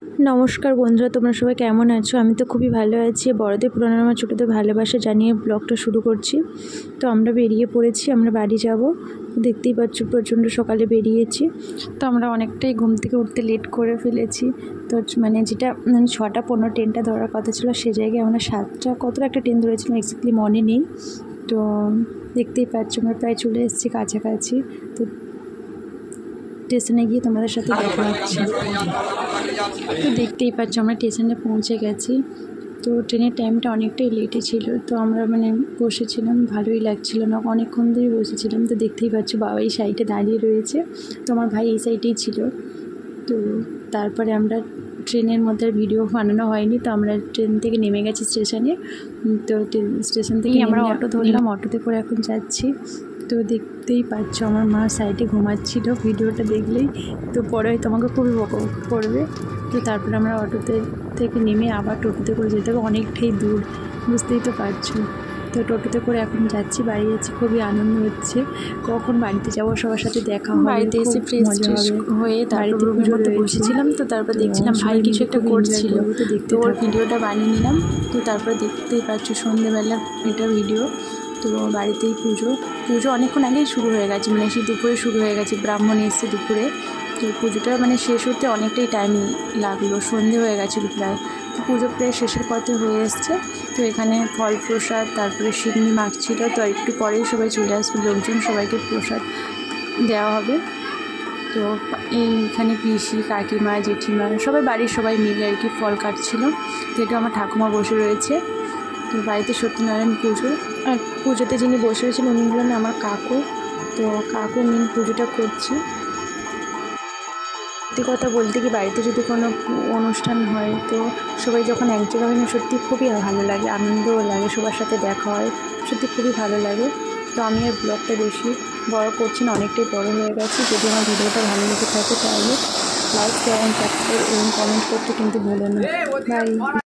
নমস্কার বন্ধুরা, তোমরা সবাই কেমন আছো? আমি তো খুবই ভালো আছি। বড়দের পুরনো আমার ছোটোদের ভালোবাসা জানিয়ে ব্লগটা শুরু করছি। তো আমরা বেরিয়ে পড়েছি, আমরা বাড়ি যাব। দেখতেই পাচ্ছ প্রচণ্ড সকালে বেরিয়েছি। তো আমরা অনেকটাই ঘুম থেকে উঠতে লেট করে ফেলেছি। তো মানে যেটা 6:15 ট্রেনটা ধরার কথা ছিল, সে জায়গায় আমরা 7টা কতটা একটা ট্রেন ধরেছিলাম, এক্স্যাক্টলি মনে নেই। তো দেখতেই পাচ্ছ আমরা প্রায় চলে এসেছি কাছাকাছি। তো স্টেশনে গিয়ে তোমাদের সাথে দেখা হচ্ছে। তো দেখতেই পাচ্ছ আমরা স্টেশনে পৌঁছে গেছি। তো ট্রেনের টাইমটা অনেকটাই লেটে ছিল। তো আমরা বসেছিলাম, ভালোই লাগছিল না, অনেকক্ষণ ধরে বসেছিলাম। তো দেখতেই পাচ্ছ বাবা এই সাইডে দাঁড়িয়ে রয়েছে, তো আমার ভাই এই সাইডেই ছিল। তো তারপরে আমরা ট্রেনের মধ্যে ভিডিও বানানো হয়নি। তো আমরা ট্রেন থেকে নেমে গেছি স্টেশনে। তো স্টেশন থেকে আমরা অটো ধরলাম, অটোতে করে এখন যাচ্ছি। তো দেখতেই পাচ্ছ আমার মা সাইডে ঘুমাচ্ছিল, ভিডিওটা দেখলেই তো পরে হয়তো আমাকে খুবই বকবক করবে। তো তারপরে আমরা অটোতে থেকে নেমে আবার টোটোতে করে যেতে হবে, অনেকটাই দূর, বুঝতেই তো পারছো। তো টোটোতে করে এখন যাচ্ছি, বাড়ি যাচ্ছি, খুবই আনন্দ হচ্ছে। কখন বাড়িতে যাবো, সবার সাথে দেখা হবে, বাড়িতে এসে ফ্রেশ হয়ে তারপর রুমের মধ্যে বসেছিলাম। তো তারপর দেখছিলাম ভাই কিছু একটা করছিল, তো ওর ভিডিওটা বানিয়ে নিলাম। তো তারপর দেখতেই পাচ্ছ সন্ধ্যেবেলা এটা ভিডিও। তো বাড়িতেই পুজো অনেকক্ষণ আগেই শুরু হয়ে গেছে, মানে সেই দুপুরে শুরু হয়ে গেছে, ব্রাহ্মণ এসছে দুপুরে। তো পুজোটা শেষ হতে অনেকটাই টাইম লাগলো, সন্ধে হয়ে গেছিলো প্রায়। তো পুজো প্রায় শেষের পথে হয়ে এসছে। তো এখানে ফল প্রসাদ, তারপরে সিন্নি মাখছিল। তো একটু পরেই সবাই চলে আসবে, লোকজন সবাইকে প্রসাদ দেওয়া হবে। তো এইখানে পিসি, কাকিমা, জেঠিমা সবাই বাড়ির সবাই মিলে আর কি ফল কাটছিল। তো এটা আমার ঠাকুমা বসে রয়েছে। তো বাড়িতে সত্যনারায়ণ পুজো, আর পুজোতে যিনি বসে রয়েছেন উনি হলেন আমার কাকু। তো কাকু মেন পুজোটা করছে। সত্যি কথা বলতে কি, বাড়িতে যদি কোনো অনুষ্ঠান হয়, তো সবাই যখন এক জায়গায় হয় না, সত্যি খুবই ভালো লাগে, আনন্দও লাগে, সবার সাথে দেখা হয়, সত্যি খুবই ভালো লাগে। তো আমি আর ব্লগটা বেশি বড় করছি না, অনেকটাই বড় হয়ে গেছে। যদি আমার ভিডিওটা ভালো লেগে থাকে তাহলে লাইক, শেয়ার এবং কমেন্ট করতে কিন্তু ভুলো না। বাই।